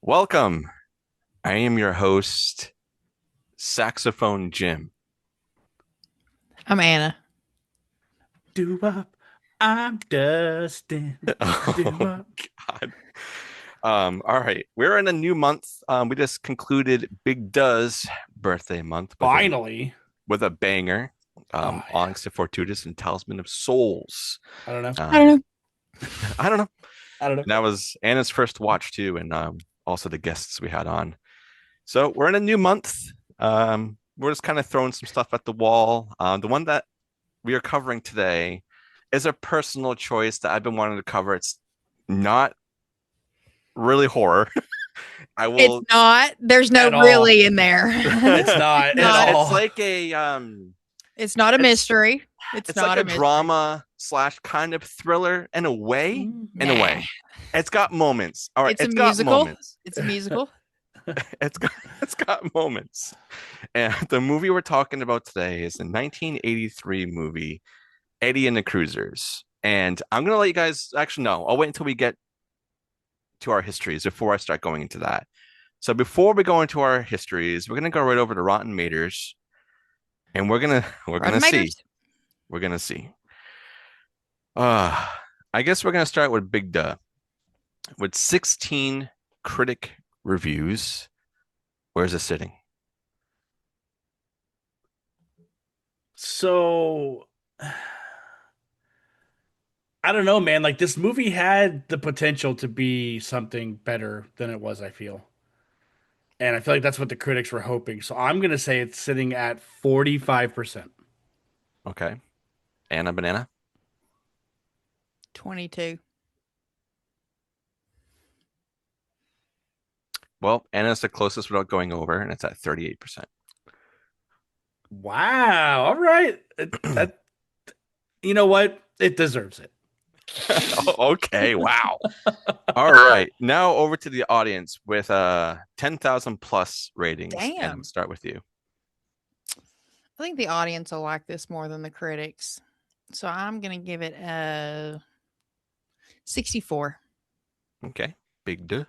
Welcome. I am your host, Saxophone Jim. I'm Anna. Do up. I'm Dustin. Do Oh up. God. All right. We're in a new month. We just concluded Big Does birthday month with a Finally. banger. Oh yeah. Onyx de Fortutus and Talisman of Souls. I don't know. I don't Um, know. I don't know. I don't know. And that was Anna's first watch too, and also the guests we had on. So we're in a new month. We're just kind of throwing some stuff at the wall. The one that we are covering today is a personal choice that I've been wanting to cover. It's not really horror. I It's will. not. There's no At all. really in there. It's It's not at not. It's all. like a It's not a it's mystery. It's it's like not a a mystery. drama slash kind of thriller in a way. In a Nah. way, it's got moments. All right, It's a it's got musical. moments. It's a musical. It's got it's got moments. And the movie we're talking about today is the 1983 movie Eddie and the Cruisers. And I'm gonna let you guys actually no, I'll wait until we get to our histories before I start going into that. So before we go into our histories, we're gonna go right over to Rotten Tomatoes, and we're gonna Rotten see. Maters. We're gonna see. Uh I guess we're gonna start with Big Duh. With 16 critic reviews, where's it sitting? So I don't know, man. Like this movie had the potential to be something better than it was, I feel. And I feel like that's what the critics were hoping. So I'm gonna say it's sitting at 45%. Okay. Anna Banana. 22. Well, Anna's the closest without going over, and it's at 38%. Wow. All right. That you know what? It deserves it. Okay, wow. All right. Now over to the audience with 10,000 plus ratings, and we'll Damn. start with you. I think the audience will like this more than the critics. So I'm going to give it a 64. Okay. Big duh.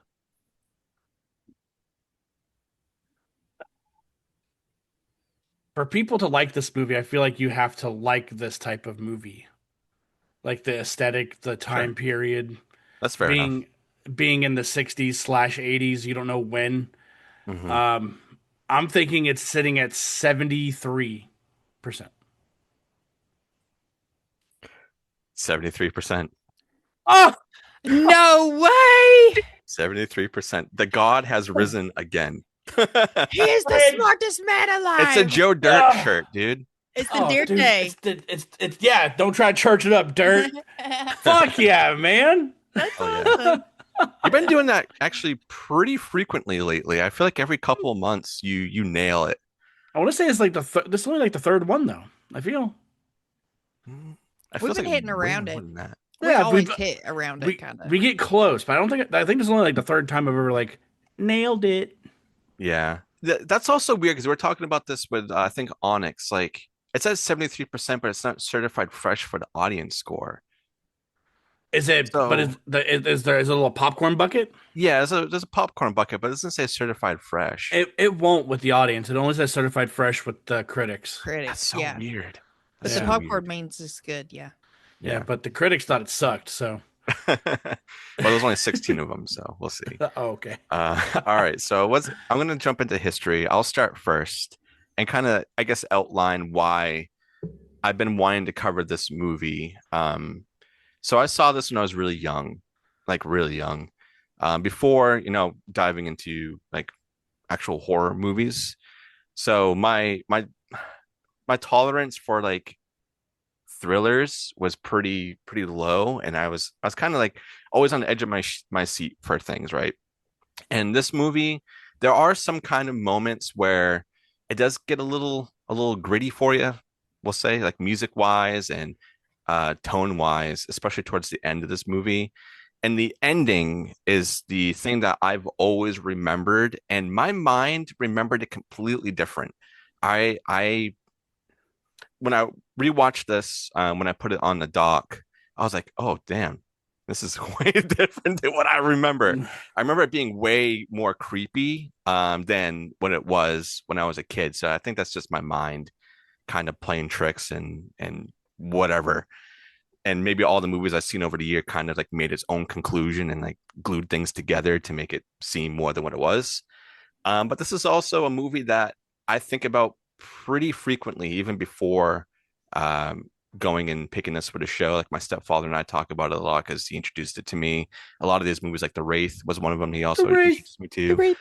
For people to like this movie, I feel like you have to like this type of movie. Like the aesthetic, the Sure. time period, That's fair enough. being being in the 60s slash 80s, you don't know when. Hmm. Um, I'm thinking it's sitting at 73%. 73%. Oh, No way. 73%. The god has risen again. He is the Frig. smartest man It's a alive. Joe Dirt Oh, shirt, dude. It's the oh, Deer dude, Day. it's yeah. Don't try to church it up, dirt. Fuck yeah, man. That's Oh yeah. awesome. You've been doing that actually pretty frequently lately. I feel like every couple of months you nail it. I want to say it's like this is only like the third one though. I feel. Mm, It We've feels been like hitting way around more it. than that. We Yeah, always hit around it, we kind of. we get close, but I think this is only like the third time I've ever like nailed it. Yeah. That's also weird because we're talking about this with I think Onyx. Like it says 73%, but it's not certified fresh for the audience score. Is it? But So is there is it a little popcorn bucket? yeah, there's a popcorn bucket, but it doesn't say certified fresh. It won't with the audience. It only says certified fresh with the critics. That's Critics, so yeah. weird. That's But the so Yeah, popcorn weird. means it's good, yeah. yeah. Yeah. But the critics thought it sucked. So Well, there's only 16 of them, so we'll see. oh, okay. All right. So I'm gonna jump into history. I'll start first and kind of, I guess, outline why I've been wanting to cover this movie. So I saw this when I was really young, like really young, before, diving into like actual horror movies. So my tolerance for like thrillers was pretty low, and I was kind of like always on the edge of my seat for things, right? And this movie, there are some kind of moments where it does get a little gritty for you, we'll say, like music wise and tone wise, especially towards the end of this movie. And the ending is the thing that I've always remembered, and my mind remembered it completely different. I when I rewatched this, when I put it on the dock, I was like, oh damn, This is way different than what I remember. I remember it being way more creepy than what it was when I was a kid. So I think that's just my mind kind of playing tricks and whatever. And maybe all the movies I've seen over the year kind of like made its own conclusion and like glued things together to make it seem more than what it was. But this is also a movie that I think about pretty frequently, even before um, going and picking this for the show. Like my stepfather and I talk about it a lot because he introduced it to me. A lot of these movies, like The Wraith, was one of them. He also Hooray! introduced me to. Hooray.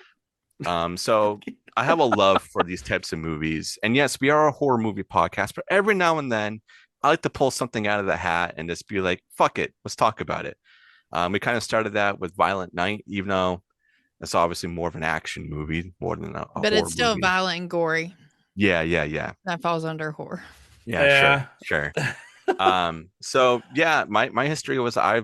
So I have a love for these types of movies. And yes, we are a horror movie podcast, but every now and then I like to pull something out of the hat and just be like, fuck it, let's talk about it. We kind of started that with Violent Night, even though it's obviously more of an action movie more than a But horror it's still movie. violent and gory. Yeah. That falls under horror. Yeah, sure. So yeah, my history was I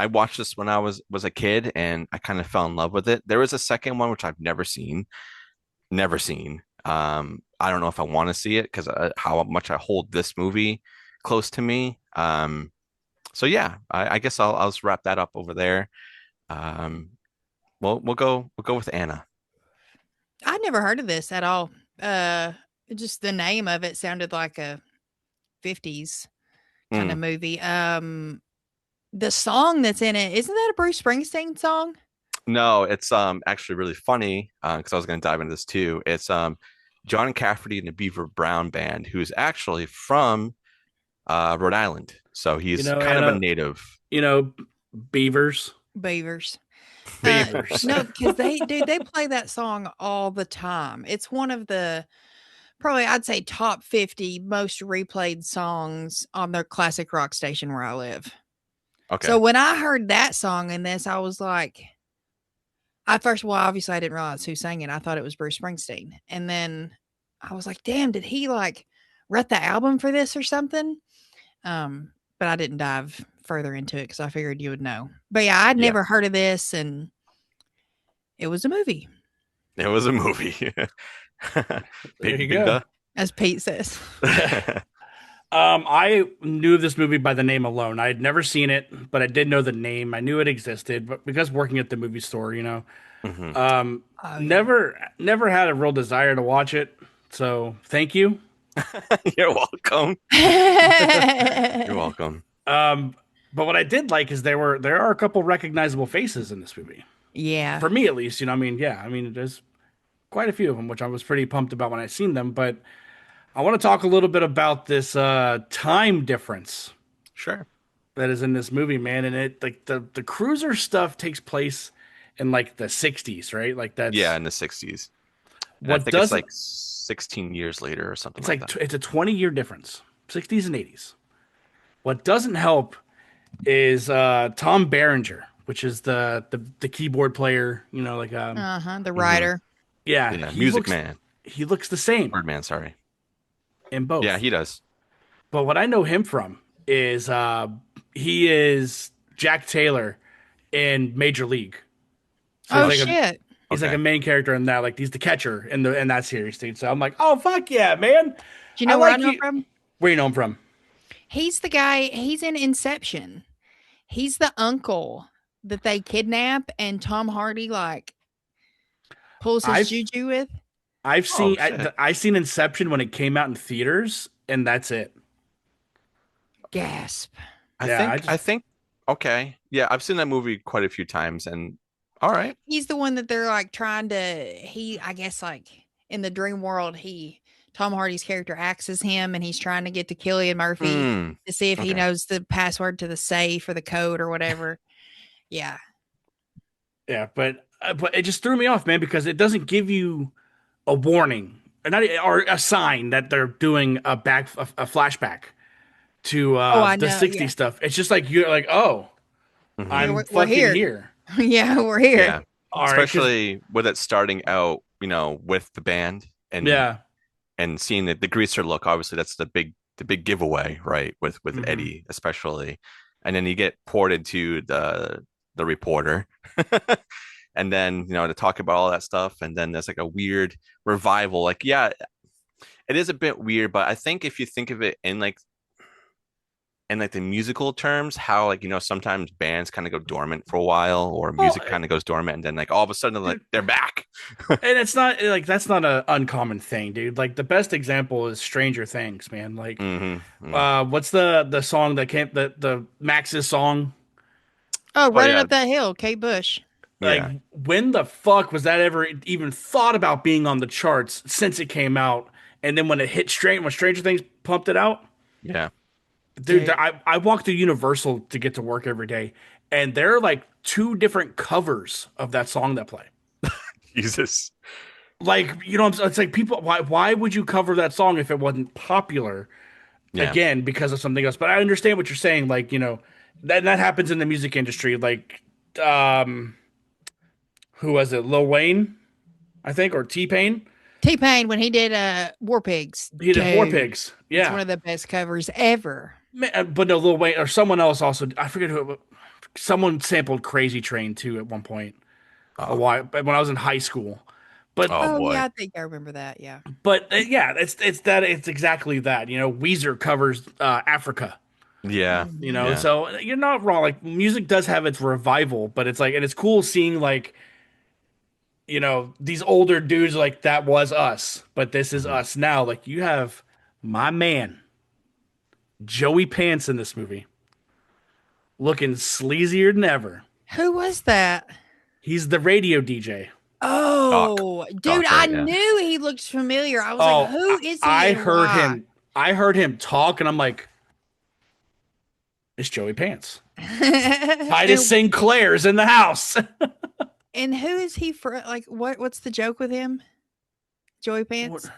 watched this when I was a kid and I kind of fell in love with it. There was a second one which I've never seen. Never seen. I don't know if I want to see it because how much I hold this movie close to me. So yeah, I guess I'll just wrap that up over there. Um, we'll go with Anna. I never heard of this at all. Just the name of it sounded like a 50s kind of Mm. movie. The song that's in it, isn't that a Bruce Springsteen song? No, it's actually really funny because I was going to dive into this too. It's John Cafferty and the Beaver Brown Band, who's actually from Rhode Island, so You he's know, kind of a Anna, native. you know, beavers. Beavers. Beavers. No, because they play that song all the time. It's one of the probably I'd say top 50 most replayed songs on their classic rock station where I live. So Okay, when I heard that song in this, I was like, well, obviously I didn't realize who sang it. I thought it was Bruce Springsteen. And then I was like, damn, did he like write the album for this or something? But I didn't dive further into it because I figured you would know. But yeah, I'd yeah, never heard of this and it was a movie, it was a movie. There you Big go. duh. as Pete says. I knew this movie by the name alone. I had never seen it, but I did know the name. I knew it existed, but because working at the movie store, Mhm. Oh, yeah. never had a real desire to watch it. So thank you. You're welcome. You're welcome. Um, but what I did like is there are a couple recognizable faces in this movie. Yeah. For me at least, there's quite a few of them, which I was pretty pumped about when I seen them. But I want to talk a little bit about this time difference Sure. that is in this movie, man. And it like the cruiser stuff takes place in like the 60s, right? Like Yeah, that's in the 60s. And I what think it's doesn't like 16 years later or something it's like like that. it's a 20-year difference, 60s and 80s. What doesn't help is Tom Berenger, which is the keyboard player, The Hmm. writer. yeah, Yeah, Music Man. he looks the same Birdman, sorry. in Yeah, both. he does. But what I know him from is he is Jack Taylor in Major League. So Oh he's like a shit. he's like Okay. a main character in that. Like he's the catcher in that series, dude. So I'm like, oh fuck yeah, man. Do you I know where I like know him you. from? Where you know him from? He's the guy, he's in Inception. He's the uncle that they kidnap and Tom Hardy like pulls his I've juju with. I've Oh seen shit. I seen Inception when it came out in theaters, and that's it. Gasp. I Yeah, think I think okay. Yeah, I've seen that movie quite a few times and all right. He's the one that they're like trying to I guess like in the dream world, Tom Hardy's character acts as him and he's trying to get to Killian Murphy Mm, to see if he okay. knows the password to the safe or the code or whatever. Yeah. yeah, but it just threw me off, man, because it doesn't give you a warning or not or a sign that they're doing a flashback to Oh, I the know. Yeah. 60s stuff. It's just like you're like, oh, Hmm. I'm We're fucking here. here. Yeah, we're here. Yeah. All right, because Especially with it starting out, with the band yeah, and seeing the greaser look, obviously that's the big giveaway, right? With hmm Eddie, especially. And then you get poured into the reporter. And then, to talk about all that stuff, and then there's like a weird revival. Like, yeah, it is a bit weird, but I think if you think of it in like and like the musical terms, how like sometimes bands kind of go dormant for a while, or Well, music kind of goes dormant, and then like all of a sudden like dude, they're back. and it's not like that's not an uncommon thing, dude. Like the best example is Stranger Things, man. Like, Hmm. what's the song that came the Max's song? Oh, Oh running yeah, up that hill, Kate Bush. Like, yeah, when the fuck was that ever even thought about being on the charts since it came out? And then when it hit straight, when Stranger Things pumped it out, yeah. dude, Dude. I walk through Universal to get to work every day, and there are like two different covers of that song that play. Jesus. Like, it's like people, why would you cover that song if it wasn't popular? Yeah. Again, because of something else. But I understand what you're saying. Like, that happens in the music industry. Like, um, who was it? Lil Wayne, I think, or T Pain. T-Pain when he did War Pigs. He did War Dude. Pigs. It's one Yeah. of the best covers ever. But no, Lil Wayne or someone else also. I forget who. Someone sampled Crazy Train too at one point. A Oh, while when I was in high school. But oh Oh boy. yeah, I think I remember that. Yeah. yeah, it's exactly that. Weezer covers Africa. Yeah, Mhm. yeah. So you're not wrong. Like music does have its revival, but it's like, and it's cool seeing like these older dudes like that was us, but this is Mhm. us now. Like you have my man Joey Pants in this movie, looking sleazier than ever. Who was that? He's the radio DJ. Doc, Oh, dude, Doc, I right? Yeah. knew he looked familiar. I was like, Oh, who is he I and heard why? him. I heard him talk, and I'm like, it's Joey Pants. Titus and Sinclair's in the house. and who is he for? Like, what's the joke with him? Joey Pants.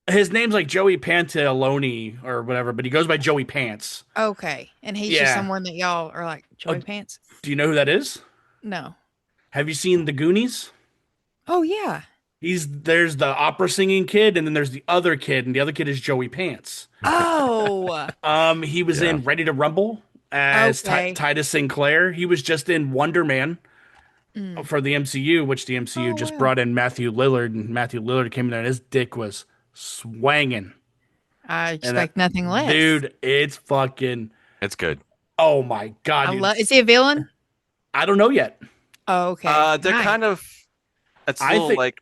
His name's like Joey Pantalone or whatever, but he goes by Joey Pants. Okay, and he's just Yeah. someone that y'all are like Oh, Joey Pants. do you know who that is? No. Have you seen The Goonies? Oh yeah. There's the opera singing kid, and then there's the other kid, and the other kid is Joey Pants. Oh. He was Yeah. in Ready to Rumble as Okay. Titus Sinclair. He was just in Wonder Man Mm. for the MCU, which the MCU Oh just wow. brought in Matthew Lillard, and Matthew Lillard came in there, and his dick was swanging. I And expect nothing less. dude, it's fucking. It's good. Oh my god, I dude! love. Is he a villain? I don't know yet. Oh, okay. They're Nice. kind of it's a I little think like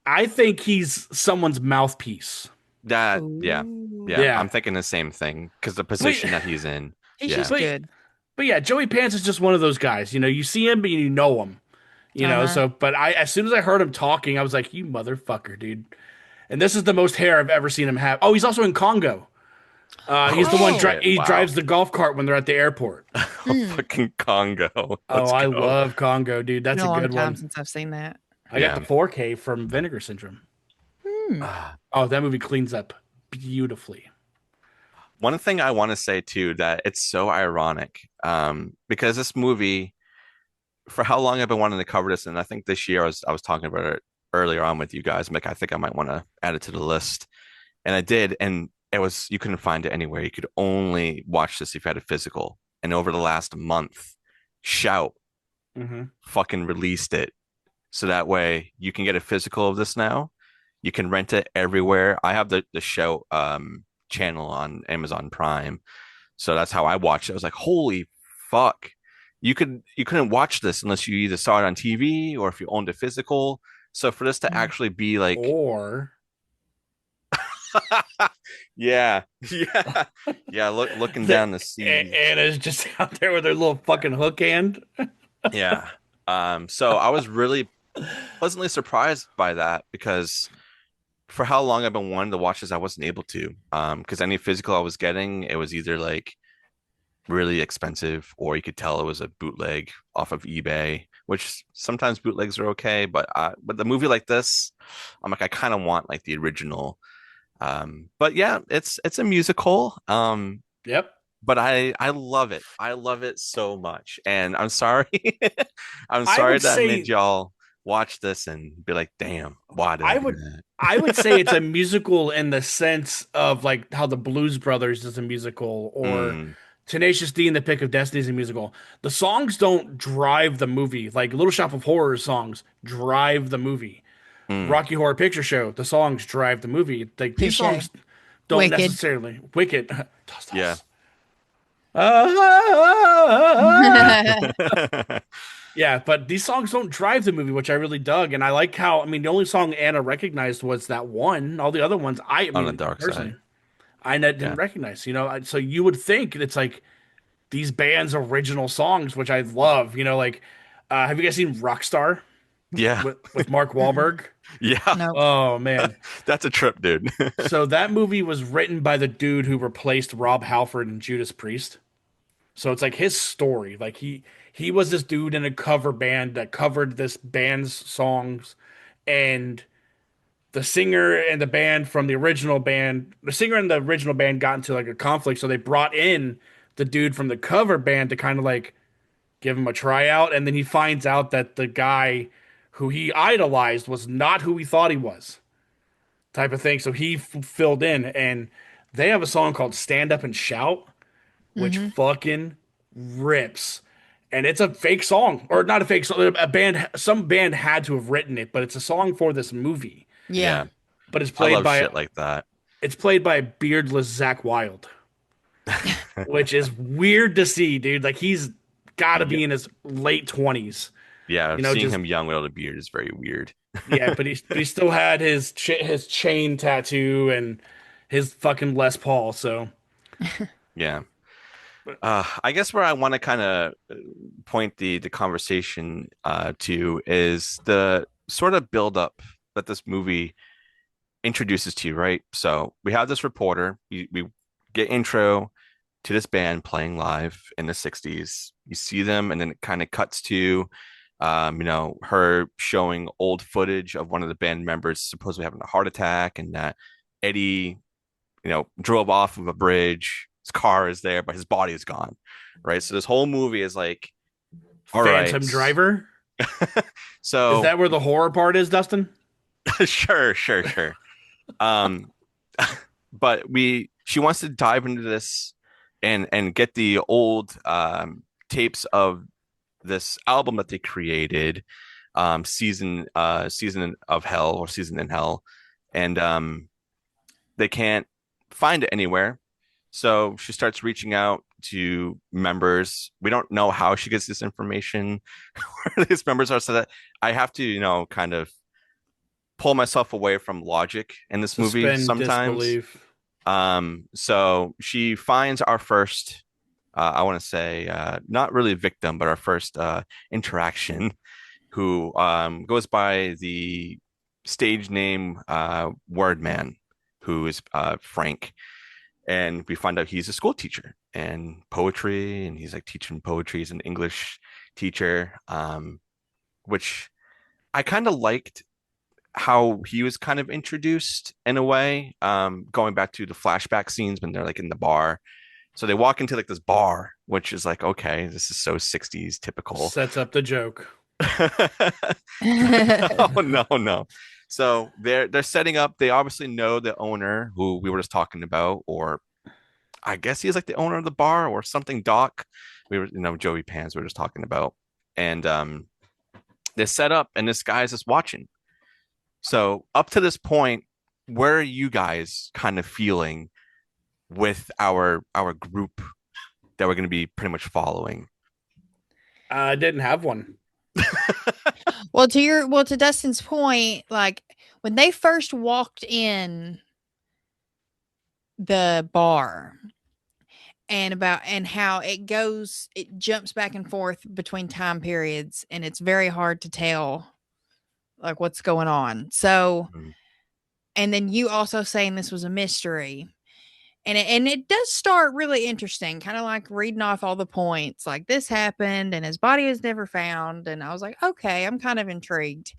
I think he's someone's mouthpiece. that. Yeah, Ooh. yeah. Yeah, I'm thinking the same thing because the but position that he's in. He's Yeah. just but good. but yeah, Joey Pants is just one of those guys. You see him, but you know him. Uh-huh. So but I as soon as I heard him talking, I was like, you motherfucker, dude. And this is the most hair I've ever seen him have. Oh, he's also in Congo. Oh He's the one Oh. shit! he Wow. drives the golf cart when they're at the airport. Mm. Fucking Congo. Oh, Let's I go. love Congo, dude. Been That's a a long good time one. since I've seen that. I got Yeah. the 4K from Vinegar Syndrome. Hmm. Oh, that movie cleans up beautifully. One thing I want to say too that it's so ironic, because this movie, for how long I've been wanting to cover this, and I think this year I was talking about it earlier on with you guys. I'm like, I think I might want to add it to the list, and I did, and it was you couldn't find it anywhere. You could only watch this if you had a physical. And over the last month, Shout Mm-hmm. fucking released it, so that way you can get a physical of this now. You can rent it everywhere. I have the Shout channel on Amazon Prime. So that's how I watched it. I was like, holy fuck. You couldn't watch this unless you either saw it on TV or if you owned a physical. So for this to Mm. actually be like Or yeah, yeah, yeah, looking the, down the sea. Anna's just out there with her little fucking hook hand. Yeah. So I was really pleasantly surprised by that because for how long I've been wanting to watch this, I wasn't able to. Because any physical I was getting, it was either like really expensive, or you could tell it was a bootleg off of eBay, which sometimes bootlegs are okay, but with a movie like this, I'm like, I kind of want like the original. But yeah, it's a musical. Yep. But I love it. I love it so much. And I'm sorry. I'm I sorry would that I made say y'all watch this and be like, damn, why did I I do would that? I would say it's a musical in the sense of like how the Blues Brothers is a musical, or Mm, Tenacious D and the Pick of Destiny is a musical. The songs don't drive the movie. Like Little Shop of Horrors songs drive the movie. mm, Rocky Horror Picture Show, the songs drive the movie. Like these Touche. songs don't Wicked. necessarily. Wicked. yeah. Yeah, but these songs don't drive the movie, which I really dug, and I like how. I mean, the only song Anna recognized was that one. All the other ones, I On the mean, dark side. personally, I Yeah. didn't recognize. So you would think it's like these bands' original songs, which I love. Like, have you guys seen Rockstar Yeah. with Mark Wahlberg? Yeah. Nope. Oh man. That's a trip, dude. So that movie was written by the dude who replaced Rob Halford and Judas Priest. So it's like his story. Like he was this dude in a cover band that covered this band's songs, and the singer and the band from the singer and the original band got into like a conflict, so they brought in the dude from the cover band to kind of like give him a tryout, and then he finds out that the guy who he idolized was not who he thought he was, type of thing. So he filled in, and they have a song called "Stand Up and Shout," which Hmm. fucking rips. And it's a fake song, or not a fake song. Some band had to have written it, but it's a song for this movie. Yeah. Yeah. But I love shit like that. it's played by beardless Zach Wild, which is weird to see, dude. Like he's got to Yeah. be in his late 20s, Yeah. Seeing just him young without a beard is very weird. yeah. But he still had his chain tattoo and his fucking Les Paul. So Yeah. I guess where I want to kind of point the conversation to is the sort of build up that this movie introduces to you, right? So we have this reporter. We get intro to this band playing live in the 60s. You see them, and then it kind of cuts to, her showing old footage of one of the band members supposedly having a heart attack, and that Eddie, drove off of a bridge. His car is there, but his body is gone, right? So this whole movie is like, all right, Phantom Driver. Is so that where the horror part is, Dustin? sure. Um, but she wants to dive into this and get the old tapes of this album that they created, season of hell or season in hell, and they can't find it anywhere. So she starts reaching out to members. We don't know how she gets this information, where these members are, so that I have to, kind of pull myself away from logic in this movie Suspend sometimes. disbelief. So she finds our first, I want to say, not really victim, but our first interaction, who goes by the stage name Wordman, who is Frank. And we find out he's a school teacher and poetry, and he's like teaching poetry. He's an English teacher, which I kind of liked how he was kind of introduced in a way, going back to the flashback scenes when they're like in the bar. So they walk into like this bar, which is like, okay, this is so 60s typical. Sets up the joke. Oh no. So they're setting up. They obviously know the owner who we were just talking about, or I guess he's like the owner of the bar or something. Doc, we were, Joey Pants we were just talking about, and they set up, and this guy's just watching. So up to this point, where are you guys kind of feeling with our group that we're going to be pretty much following? I didn't have one. Well, to Dustin's point, like when they first walked in the bar and how it jumps back and forth between time periods, and it's very hard to tell like what's going on. So, Mhm. and then you also saying this was a mystery. And it does start really interesting, kind of like reading off all the points, like this happened and his body was never found. And I was like, okay, I'm kind of intrigued.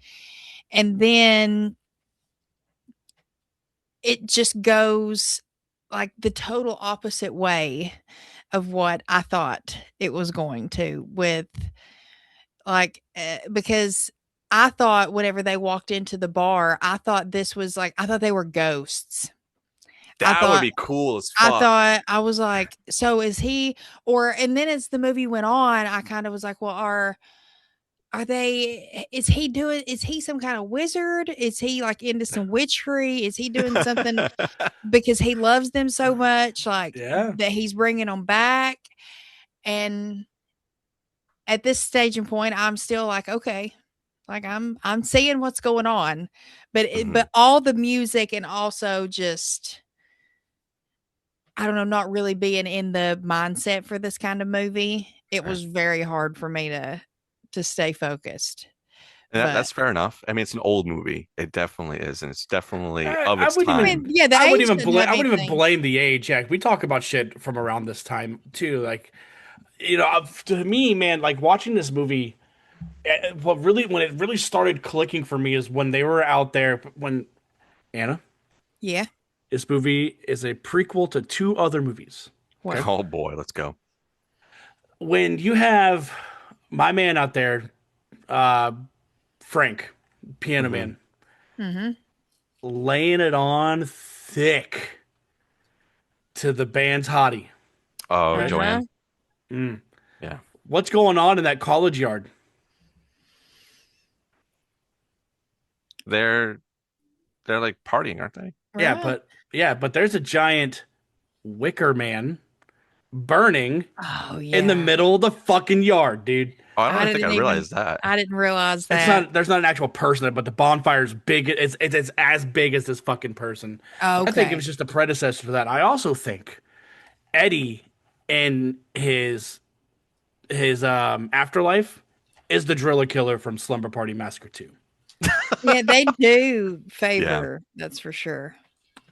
And then it just goes like the total opposite way of what I thought it was going to, with because I thought whenever they walked into the bar, I thought they were ghosts. I That would thought be cool as I fuck. thought I was like, so is he? And then as the movie went on, I kind of was like, well, is he some kind of wizard? Is he like into some witchery? Is he doing something because he loves them so much, like Yeah. that he's bringing them back? And at this stage and point, I'm still like, okay, like I'm seeing what's going on, but Mhm. all the music and also just I don't know, not really being in the mindset for this kind of movie. It Right. was very hard for me to stay focused. And But that's fair enough. I mean, it's an old movie. It definitely is, and it's definitely of I its wouldn't I mean, time. even. yeah, the I wouldn't age even doesn't blame. have I wouldn't even anything. blame the age. Yeah, we talk about shit from around this time too. Like, to me, man, like watching this movie, when it really started clicking for me is when they were out there. When Anna, Yeah. this movie is a prequel to two other movies. Okay, What? Oh boy, let's go. when you have my man out there, uh, Frank, Piano Hmm. Man, Mhm. laying it on thick to the band's hottie. Oh, Right? Uh-huh. Joanne. Mm. Yeah, What's going on in that college yard? they're they're like partying, aren't they? Yeah, Right. but there's a giant wicker man burning Oh, in the yeah. middle of the fucking yard, dude. Oh, I don't I even think I didn't even realized that. I didn't realize It's that. not there's not an actual person, but the bonfire's big. It's as big as this fucking person. I think it Okay. was just a predecessor to that. I also think Eddie in his afterlife is the driller killer from Slumber Party Massacre 2. Yeah, they do Yeah. favor, that's for sure.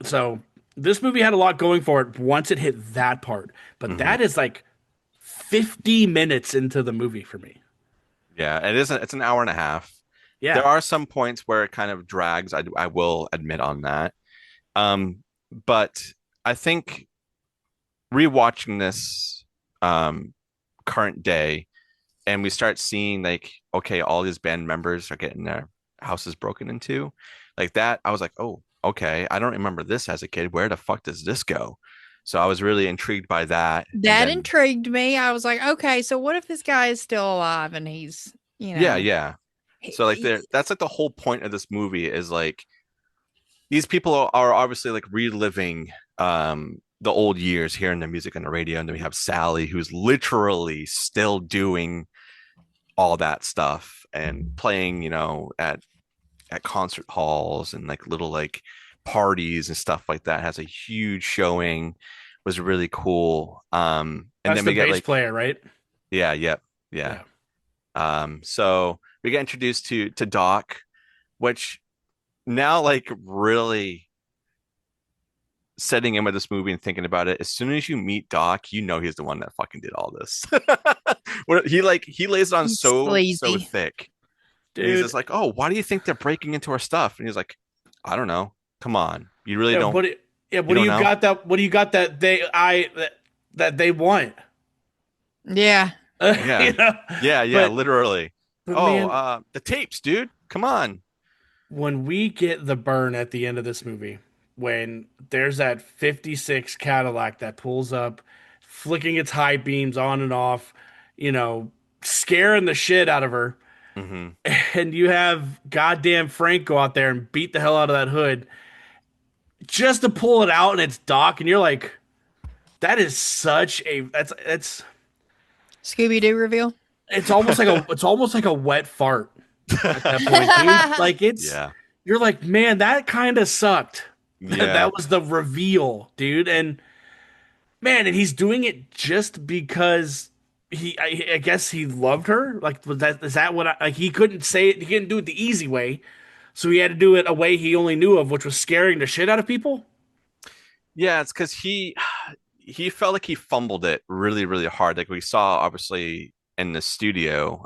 So this movie had a lot going for it once it hit that part, but Hmm. that is like 50 minutes into the movie for me. Yeah, it isn't. It's an hour and a half. There Yeah. are some points where it kind of drags. I will admit on that. Um, but I think rewatching this um current day, and we start seeing like, okay, all these band members are getting their houses broken into, like that. I was like, oh, okay. I don't remember this as a kid. Where the fuck does this go? So I was really intrigued by that. And That then, intrigued me. I was like, "Okay, so what if this guy is still alive and he's, you yeah, know, yeah. he, So like that's like the whole point of this movie is like these people are obviously like reliving the old years hearing the music on the radio, and then we have Sally who's literally still doing all that stuff and playing, at concert halls and like little like parties and stuff like that. Has a huge showing, was really cool. And That's then the we get bass like, player, right? yeah, yep, yeah. Yeah. So we get introduced to Doc, which now like really setting in with this movie and thinking about it, as soon as you meet Doc, you know he's the one that fucking did all this. Where he lays it on he's so sleazy." thick. And he's Dude. just like, "Oh, why do you think they're breaking into our stuff?" And he's like, "I don't know. Come on. You really Yeah, don't what you do don't you know?" got that that they want? Yeah. Yeah. You know? Yeah, But literally. Oh, man, the tapes, dude. Come on. when we get the burn at the end of this movie, when there's that 56 Cadillac that pulls up, flicking its high beams on and off, you know, scaring the shit out of her, Hmm. and you have goddamn Frank go out there and beat the hell out of that hood just to pull it out and it's Doc, and you're like, that is such a that's Scooby Doo reveal. it's almost like a wet fart at that point, dude. Like Yeah. you're like, man, that kind of sucked. Yeah. That was the reveal, dude. And man, and he's doing it just because I guess he loved her. Like, is that what like he couldn't say it? He couldn't do it the easy way, so he had to do it a way he only knew of, which was scaring the shit out of people. Yeah, it's because he felt like he fumbled it really, really hard. Like we saw obviously in the studio,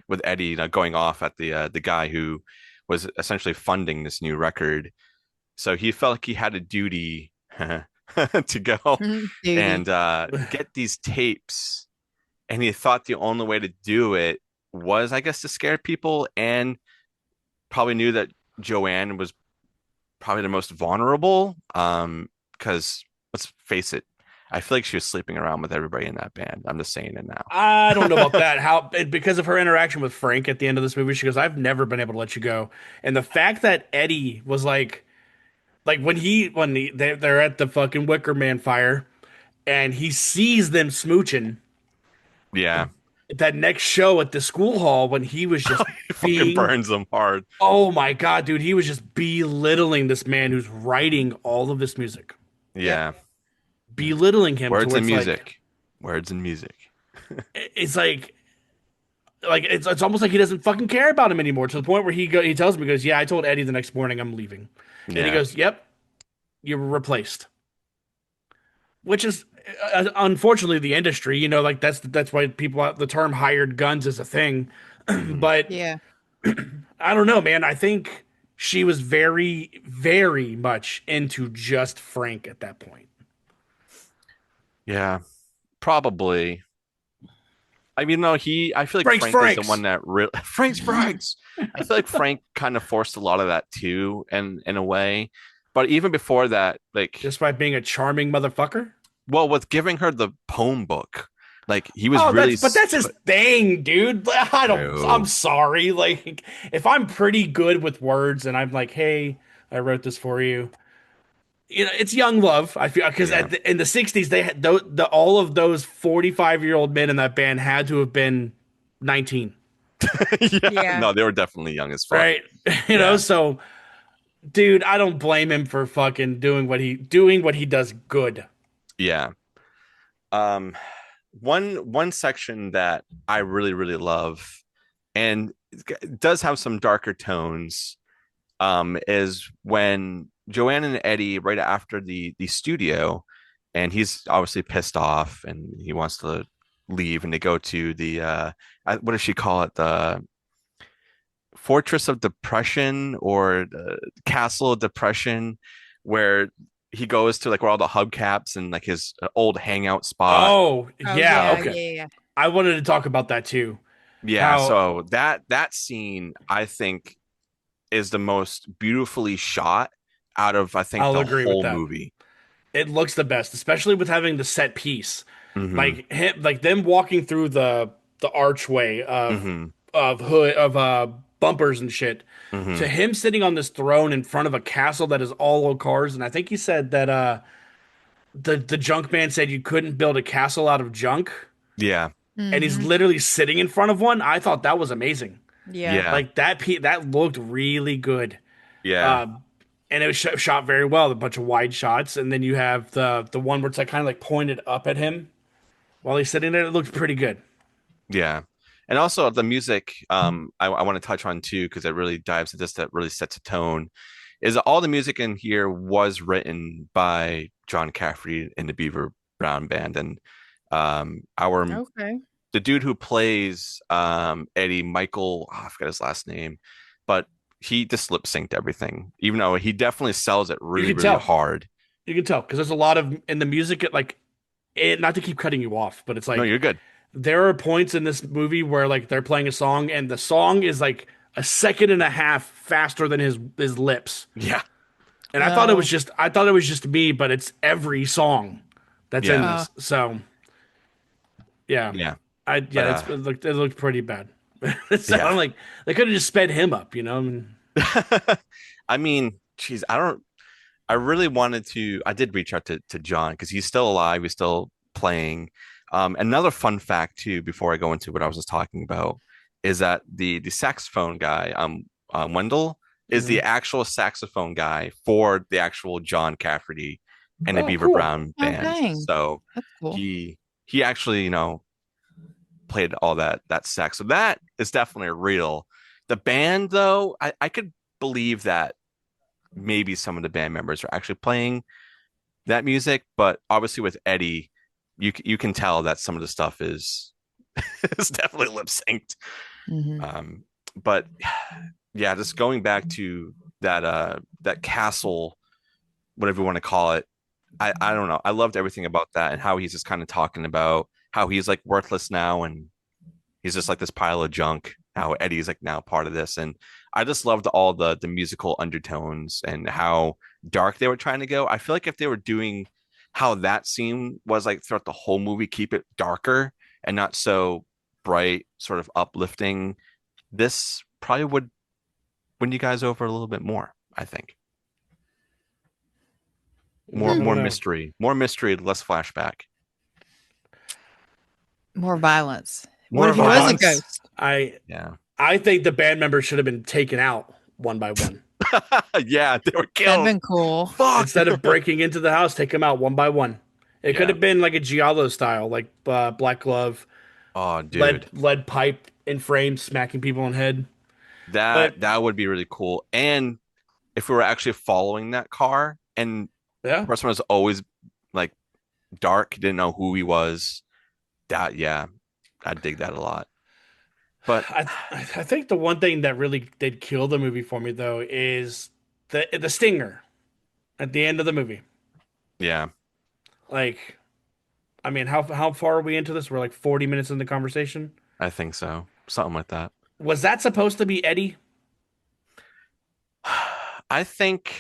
with Eddie, going off at the guy who was essentially funding this new record. So he felt like he had a duty to go and Duty. get these tapes. And he thought the only way to do it was, I guess, to scare people, and probably knew that Joanne was probably the most vulnerable. Because let's face it, I feel like she was sleeping around with everybody in that band. I'm just saying it I don't know about now. that. Because of her interaction with Frank at the end of this movie, she goes, "I've never been able to let you go." And the fact that Eddie was like they're at the fucking Wicker Man fire, and he sees them smooching Yeah. that next show at the school hall when he was just It fucking being, burns them hard. oh my God, dude, he was just belittling this man who's writing all of this music, Yep. Yeah. belittling him to Words where and it's like, music. Words and music. it's like it's almost like he doesn't fucking care about him anymore to the point where he tells me, he goes, "Yeah, I told Eddie the next morning I'm leaving," and he Yeah. goes, "Yep, you're replaced," which is unfortunately the industry. Like that's why the term hired guns is a thing. Hmm. But Yeah. I don't know, man. I think she was very, very much into just Frank at that point. Yeah. Probably. I mean, no, I feel like Frank's Frank is the one Franks. that really Frank's. I feel like Frank kind of forced a lot of that too, and in a way. But even before that, like, Just by being a charming motherfucker. well, with giving her the poem book, like he was Oh, really that's his thing, dude. I'm true. sorry. Like, if I'm pretty good with words and I'm like, hey, I wrote this for you. It's young love. I feel because Yeah. in the '60s they had all of those 45-year-old men in that band had to have been 19, Yeah. Yeah. No, they were definitely young as fuck. right? Yeah. So dude, I don't blame him for fucking doing what he does good. Yeah. Um, one section that I really, really love, and it does have some darker tones, is when Joanne and Eddie, right after the studio, and he's obviously pissed off and he wants to leave, and they go to the what does she call it? The Fortress of Depression or the Castle of Depression, where he goes to like where all the hubcaps and like his old hangout spot. Oh, Oh yeah, yeah. okay. Yeah. Yeah. I wanted to talk about that too. Yeah, How so that scene I think is the most beautifully shot out of I think I'll the agree with whole that. movie. It looks the best, especially with having the set piece. Hmm. Like them walking through the archway of Hmm. hood of bumpers and shit, to Hmm. him sitting on this throne in front of a castle that is all old cars. And I think he said that the junk man said you couldn't build a castle out of junk, Yeah. and he's Mm-hmm. literally sitting in front of one. I thought that was amazing. Yeah. Yeah. Like that looked really good. Yeah. Um, and it was shot very well. A bunch of wide shots, and then you have the one where it's like kind of like pointed up at him while he's sitting there. It looked pretty good. Yeah. And also the music, I want to touch on too, because it really dives into this, that really sets a tone, is that all the music in here was written by John Cafferty and the Beaver Brown Band. And our Okay. the dude who plays Eddie, Michael, oh, I forgot his last name, but he just lip synced everything, even though he definitely sells it You really, can really tell. hard. You can tell because there's a lot of in the music. Not to keep cutting you off, but it's No, like you're good. there are points in this movie where like they're playing a song and the song is like a second and a half faster than his lips. Yeah. And Oh. I thought it was just me, but it's every song that's in Yeah. Oh. this. So yeah, Yeah. But yeah, it looked pretty bad. So yeah. I'm like, they could have just sped him up, you know? I mean, I mean, geez, I really wanted to. I did reach out to John because he's still alive. He's still playing. Another fun fact too, before I go into what I was just talking about, is that the saxophone guy, Wendell, is the mhm. actual saxophone guy for the actual John Cafferty and the Oh, Beaver cool. Brown Oh band. dang. So That's cool. he actually, played all that sax. So that is definitely real. The band, though, I could believe that maybe some of the band members are actually playing that music, but obviously with Eddie, you can tell that some of the stuff is is definitely lip synced. Mm-hmm. But yeah, just going back to that castle, whatever you want to call it. I don't know. I loved everything about that and how he's just kind of talking about how he's like worthless now and he's just like this pile of junk. How Eddie's like now part of this, and I just loved all the musical undertones and how dark they were trying to go. I feel like if they were doing how that scene was like throughout the whole movie, keep it darker and not so bright, sort of uplifting. This probably would win you guys over a little bit more, I think. I don't know. More mystery, less flashback. More violence. What More if he was a Violence. ghost? Yeah. I think the band members should have been taken out one by one. Yeah, they were That'd killed. been cool. Fuck. Instead of breaking into the house, take them out one by one. It could Yeah. have been like a Giallo style, like Black Glove, Oh, dude. lead pipe in frame, smacking people in the head. But That would be really cool. And if we were actually following that car and the yeah, person was always like dark, didn't know who he was, that yeah, I dig that a lot. But I think the one thing that really did kill the movie for me though is the stinger at the end of the movie. yeah, Like, I mean, how far are we into this? We're like 40 minutes in the conversation. I think so. Something like that. Was that supposed to be Eddie? I think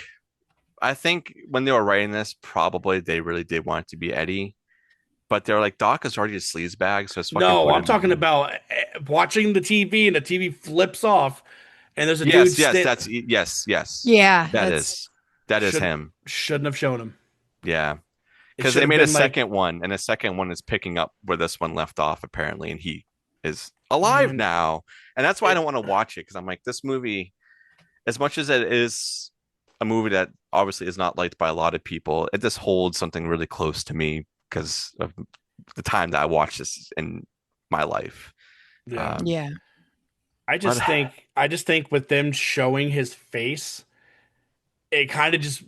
I think when they were writing this, probably they really did want it to be Eddie. But they're like, Doc is already a sleazebag, so it's fucking No, put I'm him talking in. about watching the TV and the TV flips off and there's a dude Yes, yes, yes. Yeah, That that's is that is should him. shouldn't have shown him. Yeah. It Because should they have made a been like second one, and the second one is picking up where this one left off, apparently, and he is alive man, now. And that's why I it, don't want to watch it, because I'm like, this movie, as much as it is a movie that obviously is not liked by a lot of people, it just holds something really close to me because of the time that I watched this in my life. yeah. Um, yeah. but I just think with them showing his face, it kind of just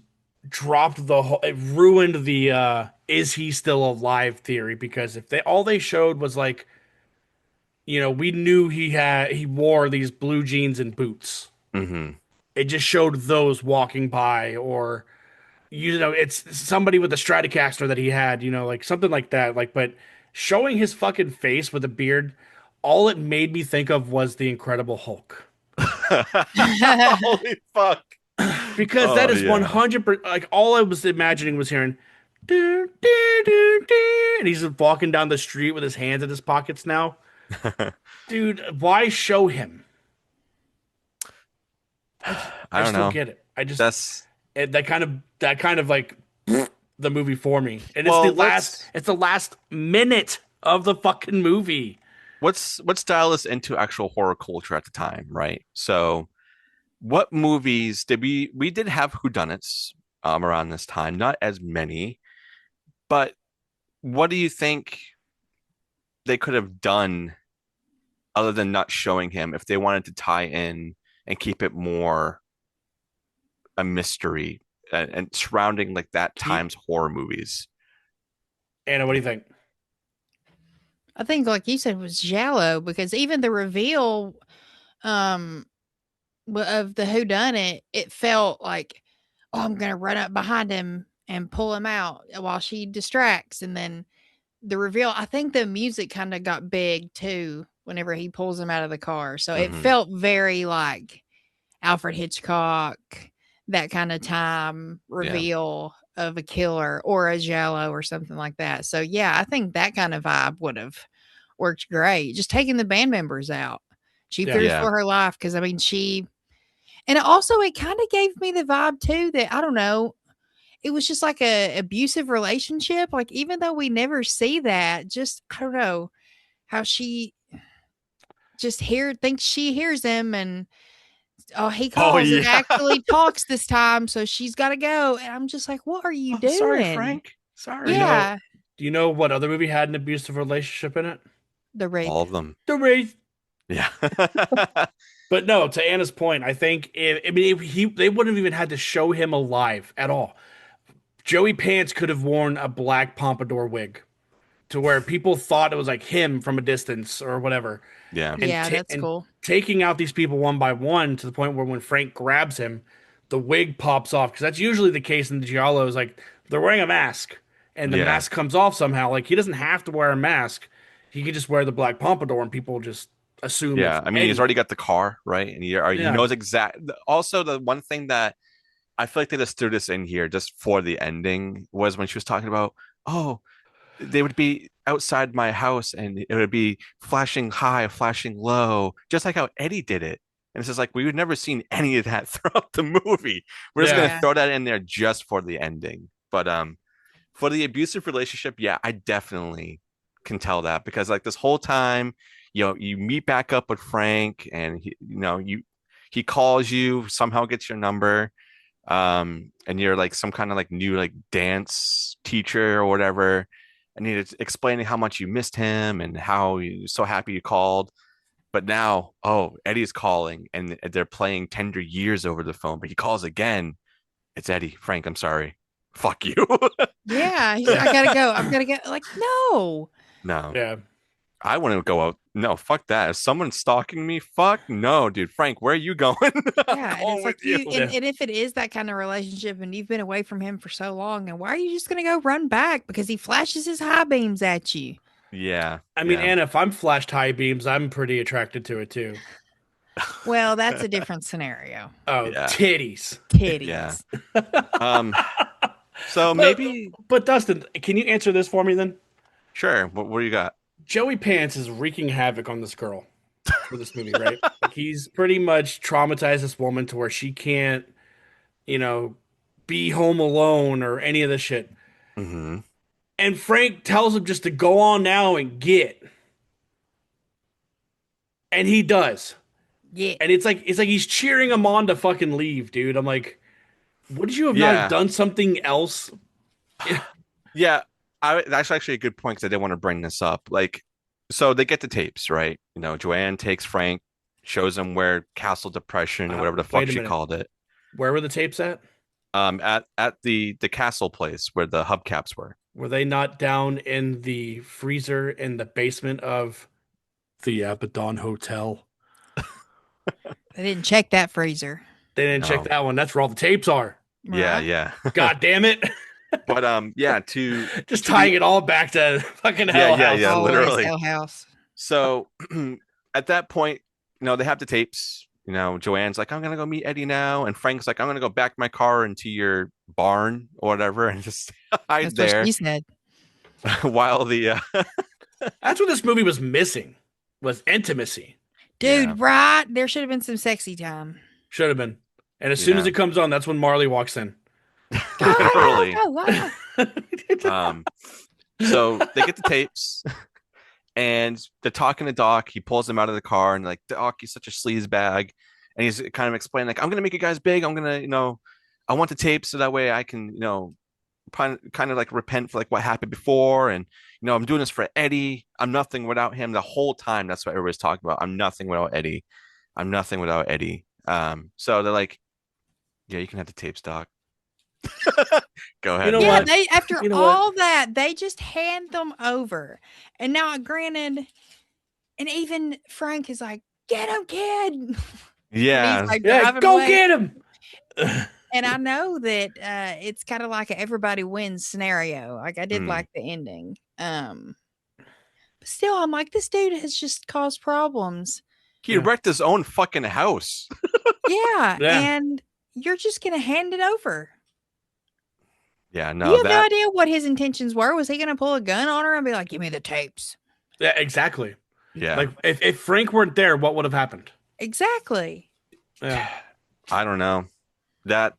dropped the whole, it ruined the is he still alive theory, because if they all they showed was like, we knew he wore these blue jeans and boots. mhm. It just showed those walking by, or it's somebody with a Stratocaster that he had, like something like that. Like, but showing his fucking face with a beard, all it made me think of was the Incredible Hulk. Holy fuck. Because that Oh is yeah. 100%, like all I was imagining was hearing do, do, do, do, and he's walking down the street with his hands in his pockets now. Dude, why show him? I I don't just don't know. get it. I just That's that kind of like the movie for me. And well, let's it's the last minute of the fucking movie. let's dial this into actual horror culture at the time, right? So what movies did we did have whodunits around this time, not as many, but what do you think they could have done other than not showing him if they wanted to tie in and keep it more a mystery and surrounding like that Keep time's horror movies? Anna, what do you think? I think, like you said, was Jallo because even the reveal um of the who done it felt like, oh, I'm gonna run up behind him and pull him out while she distracts, and then the reveal. I think the music kind of got big too whenever he pulls him out of the car, so it Hmm. felt very like Alfred Hitchcock, that kind of time Yeah. reveal of a killer or a Jallo or something like that. So yeah, I think that kind of vibe would have worked great. Just taking the band members out. She Yeah. fears Yeah. for her life because I mean she and also it kind of gave me the vibe too that I don't know, it was just like a abusive relationship. Like even though we never see that, just I don't know how she just thinks she hears him and oh, he Oh calls and yeah. actually talks this time, so she's gotta go, and I'm just like, "What are you Oh, sorry, doing?" Frank. Sorry. Yeah, Do you know what other movie had an abusive relationship in it? the All Wraith. of them. The Wraith. Yeah. But no, to Anna's point, I think they wouldn't have even had to show him alive at all. Joey Pants could have worn a black pompadour wig to where people thought it was like him from a distance or whatever, Yeah. Yeah, that's and cool. taking out these people one by one to the point where when Frank grabs him, the wig pops off, because that's usually the case in the Giallo, is like they're wearing a mask and the Yeah. mask comes off somehow. Like he doesn't have to wear a mask; he could just wear the black pompadour, and people just assume it's Yeah. I mean, he's Eddie. already got the car, right? And he Yeah, knows exact. Also, the one thing that I feel like they just threw this in here just for the ending, was when she was talking about, oh, they would be outside my house and it would be flashing high, flashing low, just like how Eddie did it. And it's just like we've never seen any of that throughout the movie. We're just gonna Yeah. Yeah. throw that in there just for the ending. But for the abusive relationship, yeah, I definitely can tell that because like this whole time, you meet back up with Frank and he calls you, somehow gets your number, and you're like some kind of like new like dance teacher or whatever, and he's explaining how much you missed him and how you're so happy you called. But now, oh, Eddie's calling and they're playing Tender Years over the phone, but he calls again. It's Eddie. Frank, I'm sorry. Fuck you. Yeah. He's like, I gotta go. I'm gonna get like, no. No, Yeah. I want to go out. No, fuck that. If someone's stalking me, fuck no, dude. Frank, where are you going? I'm Yeah. And going it's like with you. and if it is that kind of relationship and you've been away from him for so long, and why are you just gonna go run back? Because he flashes his high beams at you. Yeah. I mean, yeah. and if I'm flashed high beams, I'm pretty attracted to it too. Well, that's a different scenario. Oh, Yeah. titties. Titties. Um, so But, maybe but Dustin, can you answer this for me then? sure. What do you got? Joey Pants is wreaking havoc on this girl for this movie, right? Like he's pretty much traumatized this woman to where she can't, you know, be home alone or any of this shit. Hmm. And Frank tells him just to go on now and get. And he does. Yeah. And it's like he's cheering him on to fucking leave, dude. I'm like, would you have not Yeah. done something else? Yeah. That's actually a good point because I didn't want to bring this up. Like, so they get the tapes, right? Joanne takes Frank, shows him where Castle Depression or whatever the fuck Wait a she minute. called it. Where were the tapes at? At the castle place where the hubcaps were. Were they not down in the freezer in the basement of the Abaddon Hotel? They didn't check that freezer. They didn't check No. that one. That's where all the tapes are. Yeah, Right? yeah. God damn it. But yeah, to Just to tying the it all back to fucking Yeah, Hell yeah, House. yeah. Always literally. Hell House. So at that point, they have the tapes. Joanne's like, I'm gonna go meet Eddie now, and Frank's like, I'm gonna go back my car into your barn or whatever, and just hide That's what there she said. while the That's what this movie was missing, was intimacy. Dude, Yeah. right? There should have been some sexy time. Should have been. And as soon as Yeah. it comes on, that's when Marley walks in. literally. Oh, So they get the tapes, and they're talking to Doc. He pulls them out of the car, and like, Doc, he's such a sleaze bag, and he's kind of explaining like, I'm gonna make you guys big. I'm gonna, I want the tapes so that way I can, kind of like repent for like what happened before, and I'm doing this for Eddie. I'm nothing without him. The whole time, that's what everybody's talking about. I'm nothing without Eddie. I'm nothing without Eddie. So they're like, yeah, you can have the tapes, Doc. Go ahead. You know yeah, what? they after You know all that, they just hand them over. And now, granted, and even Frank is like, "Get him, kid!" And Yeah. he's like Yeah, driving go away. get him. And I know that it's kind of like a everybody wins scenario. Like I did Mm. like the ending. But still, I'm like, this dude has just caused problems. He Yeah. wrecked his own fucking house. Yeah, Yeah. and you're just gonna hand it over. Yeah, You no, have no that idea what his intentions were. Was he gonna pull a gun on her and be like, "Give me the tapes"? Yeah, exactly. yeah. Like if Frank weren't there, what would have happened? Exactly. Yeah. I don't know. That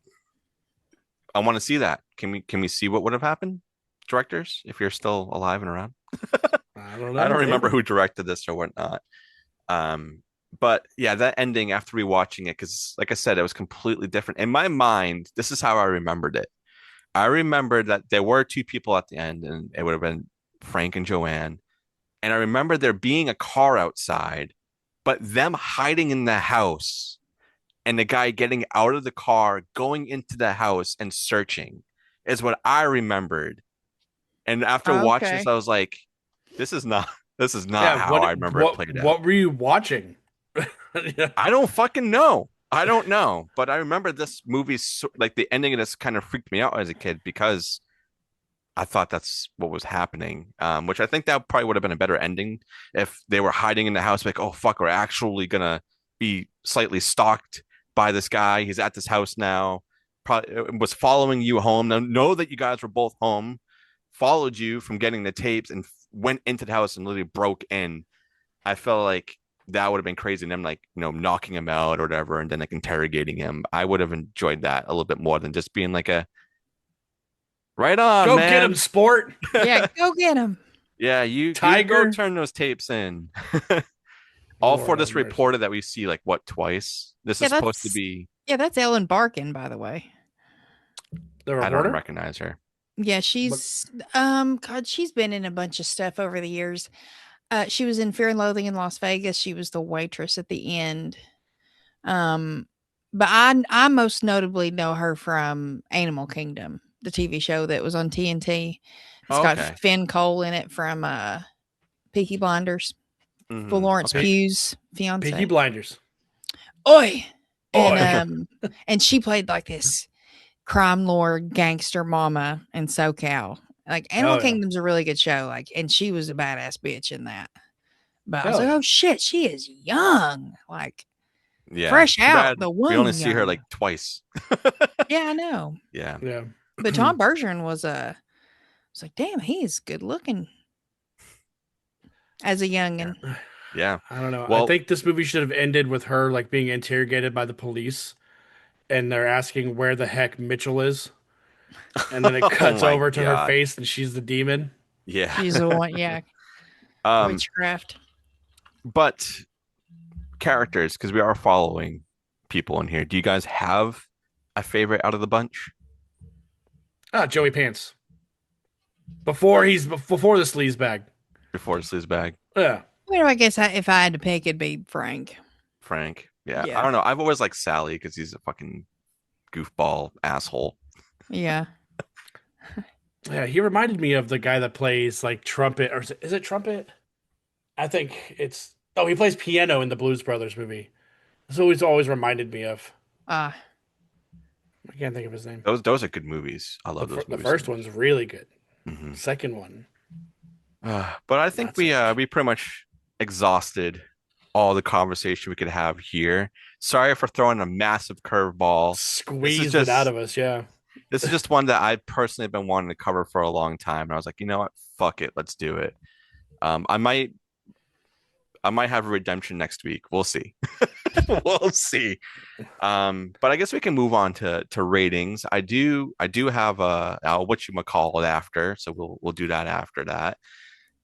I want to see that. Can we see what would have happened? Directors, if you're still alive and around. I don't know. I don't remember who directed this or whatnot. But yeah, that ending after rewatching it, because like I said, it was completely different. In my mind, this is how I remembered it. I remembered that there were two people at the end, and it would have been Frank and Joanne. And I remember there being a car outside, but them hiding in the house and the guy getting out of the car, going into the house and searching is what I remembered. And after watching Okay. this, I was like, this is not Yeah, how what, I remember what, it played out. What were you watching? Yeah. I don't fucking know. I don't know. But I remember this movie, like the ending of this kind of freaked me out as a kid because I thought that's what was happening. Which I think that probably would have been a better ending if they were hiding in the house, like, oh, fuck, we're actually going to be slightly stalked by this guy. He's at this house now. probably was following you home. Now, know that you guys were both home, followed you from getting the tapes, and went into the house and literally broke in. I felt like that would have been crazy. And them like, knocking him out or whatever, and then like interrogating him. I would have enjoyed that a little bit more than just being like a right on, Go get him, man. sport. Yeah, go get him. Yeah, you go Tiger. turn those tapes in. All for Lord have this mercy. reporter that we see like what twice. This Yeah, is supposed to that's be. yeah, that's Ellen Barkin, by the way. The I don't reporter? recognize her. Yeah, But- God, she's been in a bunch of stuff over the years. She was in Fear and Loathing in Las Vegas. She was the waitress at the end. Um, but I most notably know her from Animal Kingdom, the TV show that was on TNT. It's Oh, got okay. Finn Cole in it from Peaky Blinders, for Mhm. Lawrence Okay. Pugh's fiance. Peaky Blinders. Oi! And Oi. and she played like this crime lord gangster mama in SoCal. Like Animal Oh, yeah. Kingdom's a really good show. Like, and she was a badass bitch in that. But I was Hell like, yeah. oh shit, she is young. Like Yeah. fresh Too out bad the we womb. only see her young. like twice. Yeah, I know. Yeah. Yeah. But Tom Bergeron was it's like, damn, he's good looking as a youngin. Yeah. I don't know. I Well, think this movie should have ended with her like being interrogated by the police and they're asking where the heck Mitchell is. And then it oh cuts my over to her God. face and she's the demon. Yeah. She's the one, yeah, Um, witchcraft. but characters, because we are following people in here. Do you guys have a favorite out of the bunch? Joey Pants. Before before the sleaze bag. Before this bag? Yeah. I guess if I had to pick, it'd be Frank. Frank. Yeah. I Yeah. don't know. I've always liked Sally because he's a fucking goofball asshole. Yeah. Yeah, he reminded me of the guy that plays like trumpet, or is it trumpet? I think it's. Oh, he plays piano in the Blues Brothers movie. That's what he's always reminded me of. Uh I can't think of his name. Those are good movies. I love those The movies. first one's really good. Mhm. Second one, But I think not so much. we pretty much exhausted all the conversation we could have here. Sorry for throwing a massive curveball. Squeezed it out of us. Yeah. This is just one that I personally have been wanting to cover for a long time, and I was like, you know what? Fuck it, let's do it. I might have a redemption next week. We'll see. We'll see. But I guess we can move on to ratings. I do have a what you call it after, so we'll do that after that.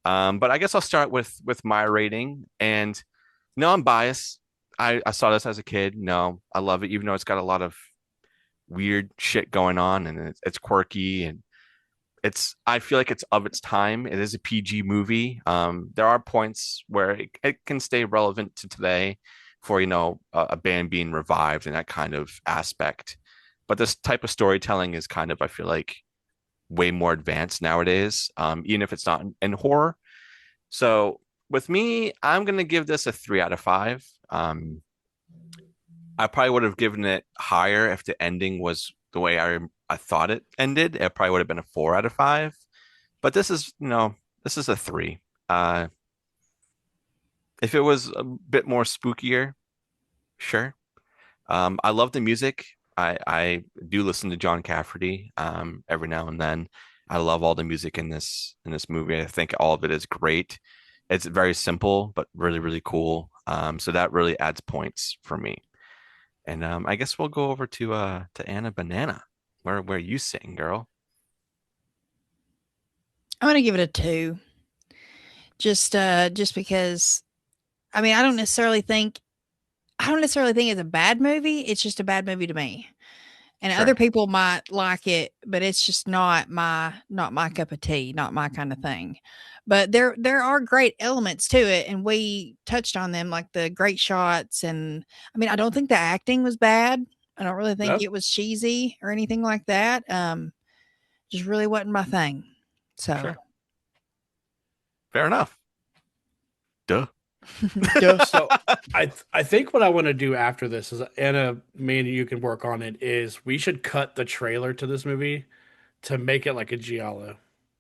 But I guess I'll start with my rating. And no, I'm biased. I saw this as a kid. No, I love it, even though it's got a lot of weird shit going on, and it's quirky, and I feel like it's of its time. It is a PG movie. There are points where it can stay relevant to today for, a band being revived and that kind of aspect. But this type of storytelling is kind of, I feel like, way more advanced nowadays, even if it's not in horror. So with me, I'm gonna give this a 3 out of 5. I probably would have given it higher if the ending was the way I thought it ended. It probably would have been a 4 out of 5. But this is a 3. If it was a bit more spookier, sure. I love the music. I do listen to John Cafferty every now and then. I love all the music in this movie. I think all of it is great. It's very simple but really really cool. So that really adds points for me. And I guess we'll go over to Anna Banana. Where you sitting, girl? I'm gonna give it a 2. Just because I don't necessarily think it's a bad movie. It's just a bad movie to me. And Sure. other people might like it, but it's just not my cup of tea, not my kind of thing. But there are great elements to it, and we touched on them, like the great shots. And I don't think the acting was bad. I don't really think No? it was cheesy or anything like that. Just really wasn't my thing. So Sure. Fair enough. Duh. Duh. So I think what I want to do after this is, Anna, me and you can work on it. Is we should cut the trailer to this movie to make it like a giallo.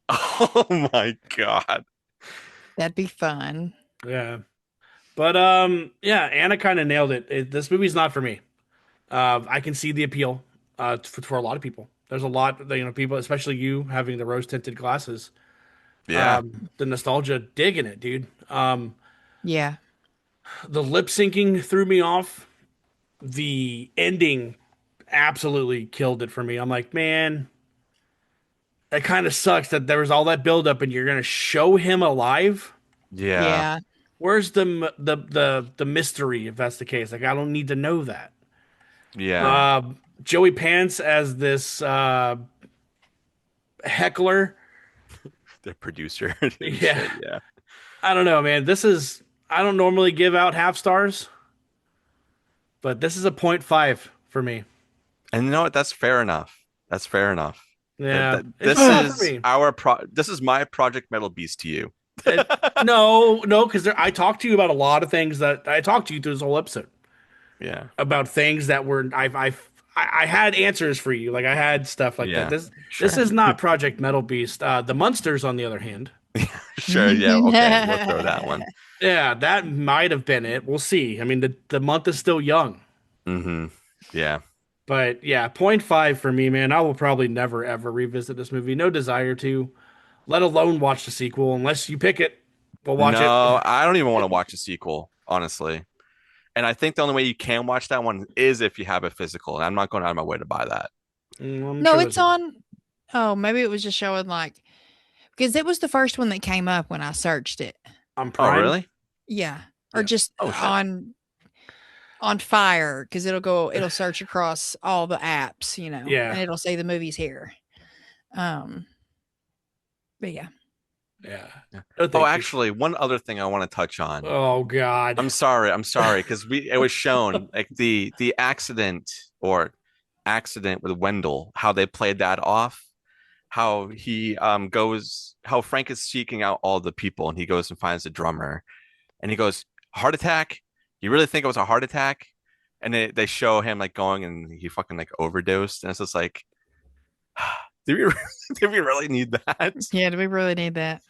Oh my God. That'd be fun. Yeah, but yeah, Anna kind of nailed it. This movie's not for me. I can see the appeal. for a lot of people. There's a lot, people, especially you having the rose tinted glasses. Yeah. The nostalgia digging it, dude. Yeah. The lip syncing threw me off. The ending absolutely killed it for me. I'm like, man, that kind of sucks that there was all that buildup and you're gonna show him alive. Yeah. Yeah. Where's the mystery if that's the case? Like, I don't need to know that. Yeah. Joey Pants as this heckler. The producer. and Yeah, shit, yeah. I don't know, man. I don't normally give out half stars, but this is a point 0.5 for me. And you know what? That's fair enough. That's fair enough. Yeah, it's This fair for is me. this is my Project Metal Beast to you. No, because I talked to you about a lot of things that I talked to you through this whole episode Yeah. about things that were I had answers for you. Like I had stuff like that. Yeah. This Sure. is not Project Metal Beast. The Munsters, on the other hand, Sure. Yeah. Okay. We'll throw that one. yeah, that might have been it. We'll see. I mean, the month is still young, Hmm. Yeah. but yeah, point 0.5 for me, man. I will probably never ever revisit this movie. No desire to, let alone watch the sequel unless you pick it. We'll watch it. No, I don't even want to watch a sequel, honestly. And I think the only way you can watch that one is if you have a physical. And I'm not going out of my way to buy that. I'm No, sure it's on. Oh, maybe it was just showing like because it was the first one that came up when I searched it. on Oh, Prime. really? Yeah. Or Yeah. just Oh, shit. on fire because it'll search across all the apps, Yeah. and it'll say the movie's here. Um, but yeah. Yeah. Yeah. No, Oh, thank you. actually, one other thing I want to touch on. Oh God. I'm sorry, because it was shown like the accident with Wendell, how they played that off, how he how Frank is seeking out all the people, and he goes and finds the drummer, and he goes, heart attack? You really think it was a heart attack? And they show him like going and he fucking like overdosed, and it's just like, did we did we really need that? Yeah, do we really need that?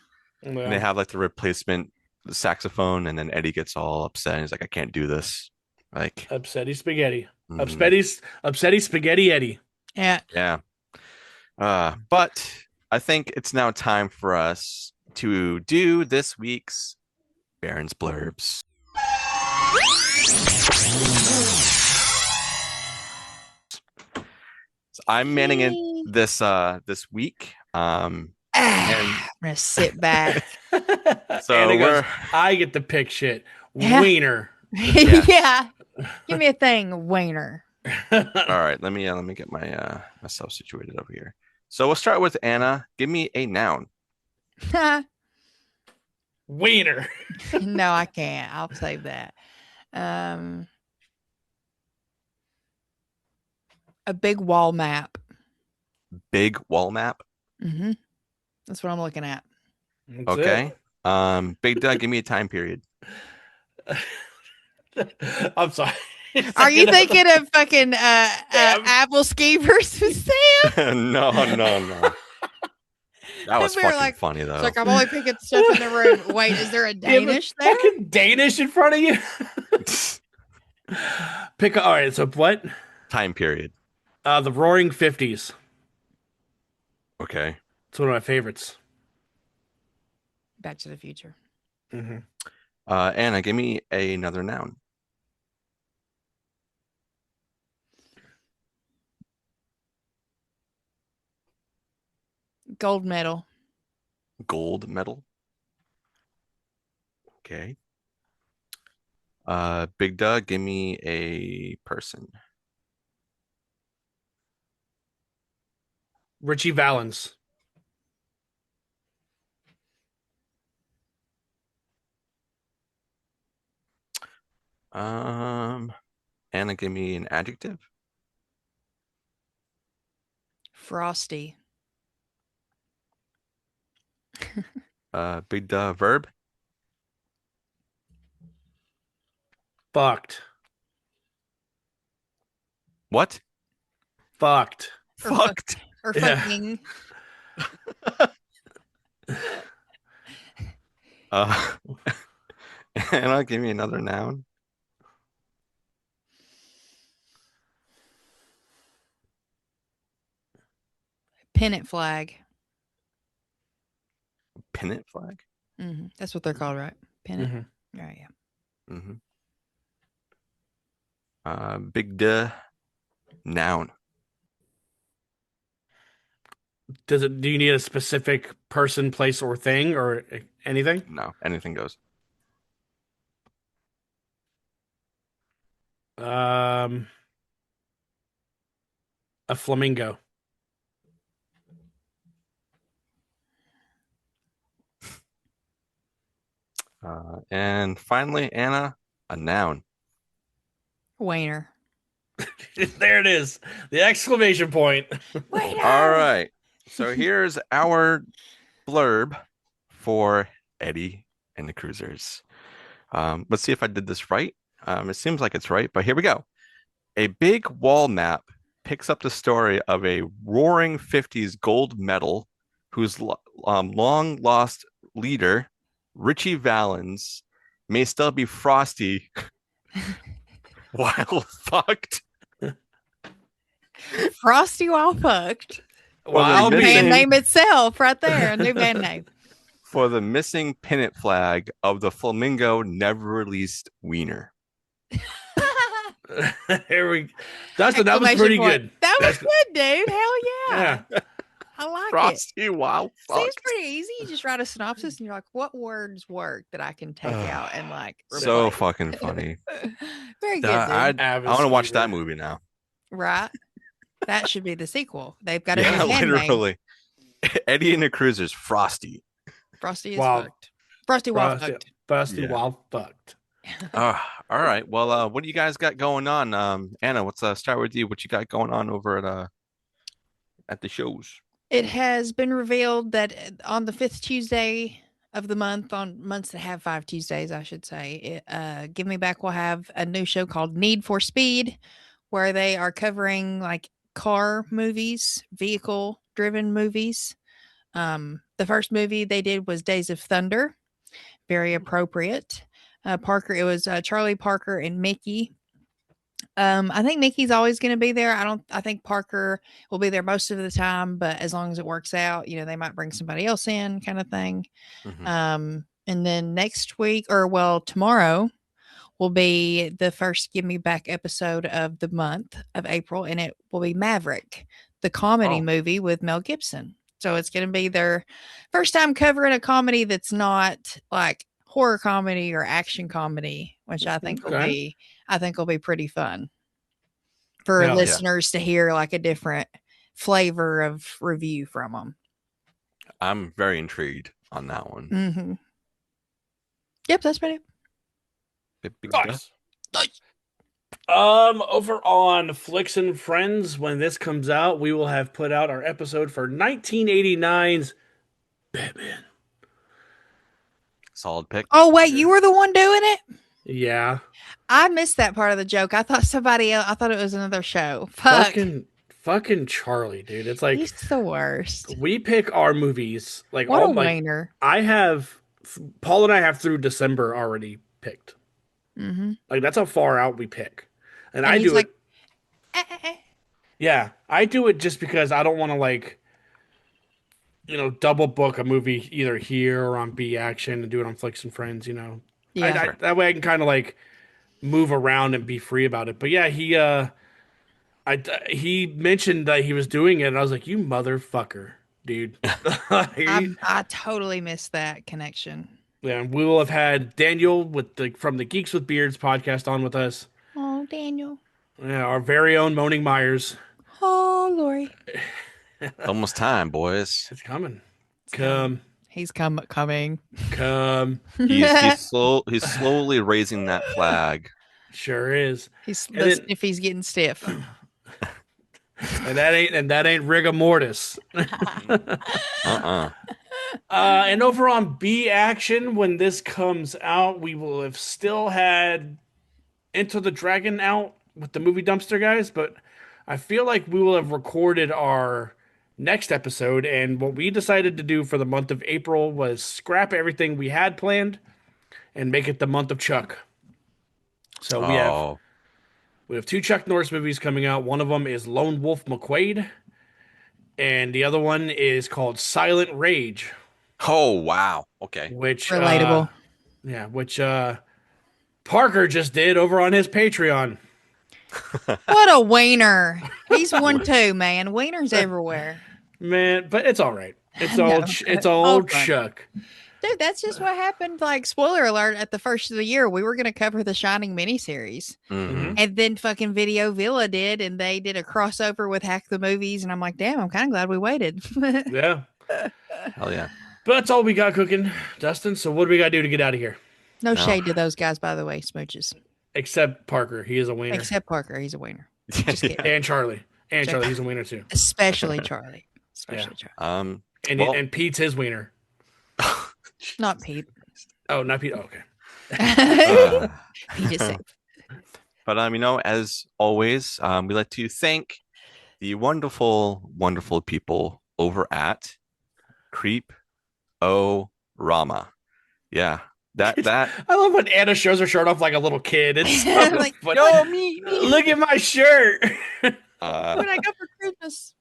And they Yeah. have like the replacement saxophone, and then Eddie gets all upset. And he's like, I can't do this. Like, Upsetty spaghetti. mhm, Upsetty spaghetti Eddie. Yeah. yeah. But I think it's now time for us to do this week's Baron's Blurbs. So I'm manning it Yay. this week. I'm gonna sit back. So Anna goes, we're I get to pick shit. Yeah. Wiener. Yeah. Give me a thing, wiener. all right. Let me get my myself situated over here. So we'll start with Anna. Give me a noun. Wiener. No, I can't. I'll save that. A big wall map. Big wall map. Mm-hmm. That's what I'm looking at. That's Okay. Big Doug, give me a time period. it. I'm sorry. Are you thinking of fucking Sam. apple ski versus Sam? No. That was We were fucking like- funny though. It's like I'm only picking stuff in the room. Wait, is there a Danish there? Fucking Danish in front of you. All right. So what? Time period. The Roaring '50s. Okay. It's one of my favorites. Back to the Future. Mm-hmm. Anna, give me another noun. Gold medal. Gold medal. Okay. Big Doug, give me a person. Richie Valens. Anna, give me an adjective. Frosty. Big Doug, verb. Fucked. What? Fucked. Or Fucked. Or Yeah. fucking. Anna, give me another noun. pennant flag. Pennant flag. That's what they're called, right? Pennant. Mm-hmm. Right, yeah. Big duh. Noun. Do you need a specific person, place, or thing, or anything? No, anything goes. A flamingo. And finally, Anna, a noun. Wiener. There it is. The exclamation point. Wiener. All right. So here's our blurb for Eddie and the Cruisers. Let's see if I did this right. It seems like it's right, but here we go. A big wall map picks up the story of a roaring 50s gold medal whose long lost leader, Richie Valens, may still be frosty while fucked. Frosty while fucked. Wow, Band name itself right there. A new band name. For the missing pennant flag of the Flamingo never released wiener. Here we Dustin, that was pretty good. That was good, dude. Hell yeah. I like Frosty it. while fucked. Seems pretty easy. You just write a synopsis and you're like, what words work that I can take out and like replace? So fucking funny. Very good, dude. I want to watch that movie now. Right? That should be the sequel. They've got a new band literally. name. Eddie and the Cruisers, Frosty. Frosty is fucked. Frosty while fucked. Frosty while fucked. All right. Well, what do you guys got going on? Anna, let's start with you. What you got going on over at the shows? It has been revealed that on the 5th Tuesday of the month, on months that have 5 Tuesdays, I should say, Give Me Back will have a new show called Need for Speed, where they are covering like car movies, vehicle driven movies. The first movie they did was Days of Thunder. Very appropriate. It was Charlie Parker and Mickey. I think Mickey's always going to be there. I think Parker will be there most of the time, but as long as it works out, they might bring somebody else in kind of thing. And then next week tomorrow will be the first Give Me Back episode of the month of April. And it will be Maverick, the comedy movie with Mel Gibson. So it's going to be their first time covering a comedy that's not like horror comedy or action comedy, which I think will be pretty fun for listeners to hear like a different flavor of review from them. I'm very intrigued on that one. Mm-hmm. Yep, that's pretty. Nice. Over on Flicks and Friends, when this comes out, we will have put out our episode for 1989's Batman. Solid pick. Oh, wait, you were the one doing it? Yeah. I missed that part of the joke. I thought somebody else, I thought it was another show. Fucking Charlie, dude. It's like he's the worst. We pick our movies. Like what a wiener. Paul and I have through December already picked. Mm-hmm. Like that's how far out we pick. And I do it. Yeah, I do it just because I don't want to double book a movie either here or on B Action and do it on Flicks and Friends. Yeah. That way I can kind of move around and be free about it. But yeah, he mentioned that he was doing it, and I was like, "You motherfucker, dude!" I totally missed that connection. Yeah, and we will have had Daniel from the Geeks with Beards podcast on with us. Oh, Daniel. Yeah, our very own Moaning Myers. Oh, Lori. Almost time, boys. It's coming. He's coming. He's slowly raising that flag. Sure is. If he's getting stiff. and that ain't rigor mortis. And over on B Action, when this comes out, we will have still had Enter the Dragon out with the movie Dumpster Guys, but I feel like we will have recorded our next episode, and what we decided to do for the month of April was scrap everything we had planned and make it the month of Chuck. So we have 2 Chuck Norris movies coming out. One of them is Lone Wolf McQuade, and the other one is called Silent Rage, Oh wow. Okay. which Relatable. which Parker just did over on his Patreon. What a wiener. He's one too, man. Wieners everywhere. Man, but it's all right. It's No, it's all old fun. Chuck. Dude, that's just what happened. Like, spoiler alert, at the first of the year, we were going to cover the Shining miniseries. Mhm. And then fucking Video Villa did, and they did a crossover with Hack the Movies. And I'm like, damn, I'm kind of glad we waited. Yeah. Hell yeah. But that's all we got cooking, Dustin. So what do we got to do to get out of here? No No. shade to those guys, by the way, smooches. Except Parker. He is a wiener. Except Parker. He's a wiener. Just kidding. And Charlie. And Check. Charlie, he's a wiener too. Especially Charlie. Especially Charlie. And Well- and Pete's his wiener. Not Pete. Oh, not Pete. Oh, okay. Uh, He just said, But as always, we like to thank the wonderful, wonderful people over at Creep O Rama. Yeah, that I love when Anna shows her shirt off like a little kid. It's so Like, funny. "Yo, me. Look at my shirt. What I got for Christmas?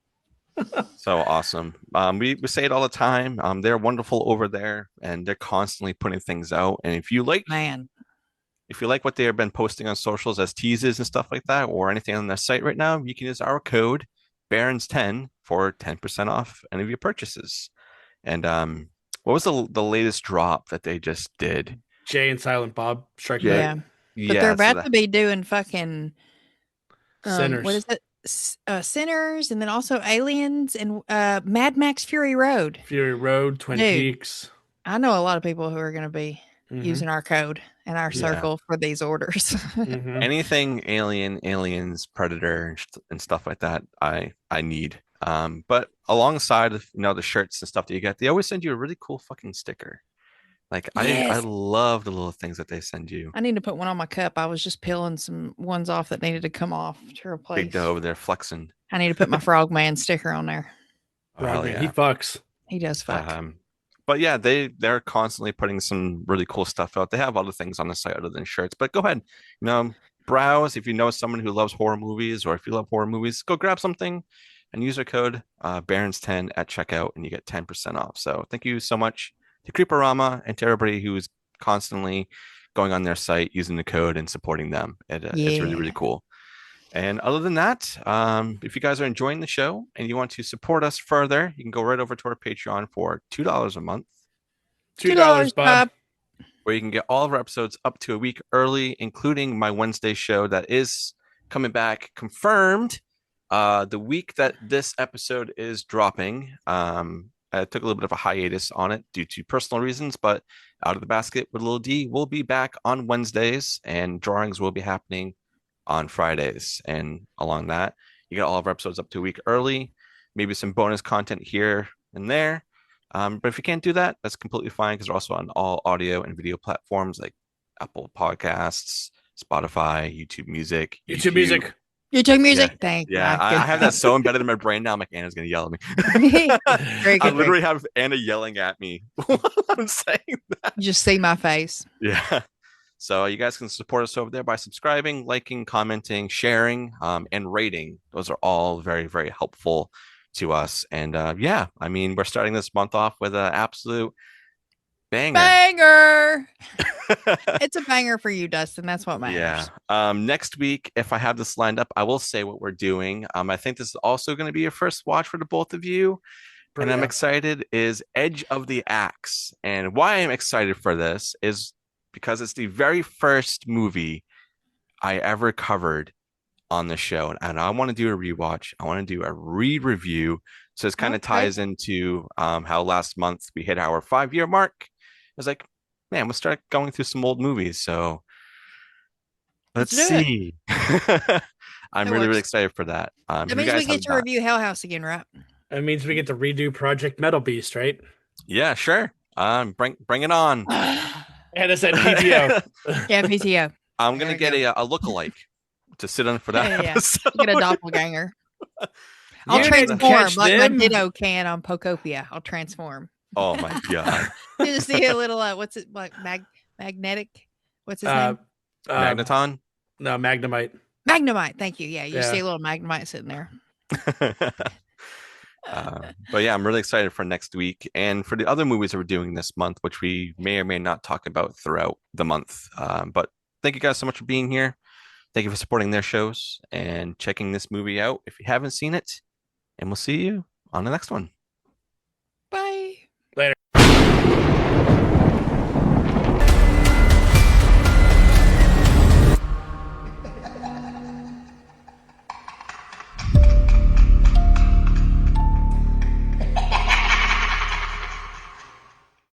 so awesome. We say it all the time. They're wonderful over there, and they're constantly putting things out. And if you like Man. what they have been posting on socials as teases and stuff like that, or anything on their site right now, you can use our code Barons10 for 10% off any of your purchases. And what was the latest drop that they just did? Jay and Silent Bob Strike Yeah. Back. But they're about to be doing fucking Sinners. What is it? Sinners, and then also Aliens and Mad Max Fury Road. Fury Road, Twin Dude. Peaks. I know a lot of people who are going to be Mhm. using our code and our Yeah. circle for these orders. Mhm. anything aliens, predator, and stuff like that. I need. But alongside of the shirts and stuff that you get, they always send you a really cool fucking sticker. Like I Yes. love the little things that they send you. I need to put one on my cup. I was just peeling some ones off that needed to come off to replace. Big Doe over there flexing. I need to put my Frogman sticker on there. Oh, hell Frogman, yeah. he fucks. He does fuck. But yeah, they're constantly putting some really cool stuff out. They have other things on the site other than shirts. But go ahead, browse. If you know someone who loves horror movies, or if you love horror movies, go grab something and use our code Barons10 at checkout, and you get 10% off. So thank you so much to Creeperama and to everybody who's constantly going on their site using the code and supporting them. It's really, really cool. And other than that, if you guys are enjoying the show and you want to support us further, you can go right over to our Patreon for $2 a month, $2, Bob. where you can get all of our episodes up to a week early, including my Wednesday show that is coming back, confirmed. The week that this episode is dropping, I took a little bit of a hiatus on it due to personal reasons, but Out of the Basket with Lil D will be back on Wednesdays, and drawings will be happening on Fridays. And along that, you get all of our episodes up to a week early, maybe some bonus content here and there. But if you can't do that, that's completely fine, because we're also on all audio and video platforms like Apple Podcasts, Spotify, YouTube Music. YouTube Music. YouTube Music. Thank you. Yeah, I have that so embedded in my brain now. I'm like, Anna's going to yell at me. Very good. I literally have Anna yelling at me while I'm saying that. You just see my face. Yeah. So you guys can support us over there by subscribing, liking, commenting, sharing, and rating. Those are all very, very helpful to us. And yeah, I mean, we're starting this month off with an absolute banger. It's a banger for you, Dustin. That's what matters. Yeah. Next week, if I have this lined up, I will say what we're doing. I think this is also going to be a first watch for the both of you. And I'm excited, is Edge of the Axe. And why I'm excited for this is because it's the very first movie I ever covered on the show. And I want to do a rewatch. I want to do a re-review. So this kind of ties into how last month we hit our 5-year mark. I was like, man, we'll start going through some old movies. So let's see. I'm really, really excited for that. That means we get to review Hell House again, right? That means we get to redo Project Metal Beast, right? Yeah, sure. Bring it on. And I said PTO. Yeah, PTO. I'm gonna get a lookalike to sit on for that episode. Get a doppelganger. I'll You didn't transform catch like them? my Ditto can on Pocopia. I'll transform. Oh my god. You just see a little what's it like magnetic? What's his name? Magneton? No, Magnemite. Magnemite. Thank you. Yeah, you Yeah. see a little Magnemite sitting there. But yeah, I'm really excited for next week and for the other movies that we're doing this month, which we may or may not talk about throughout the month. But thank you guys so much for being here. Thank you for supporting their shows and checking this movie out if you haven't seen it. And we'll see you on the next one.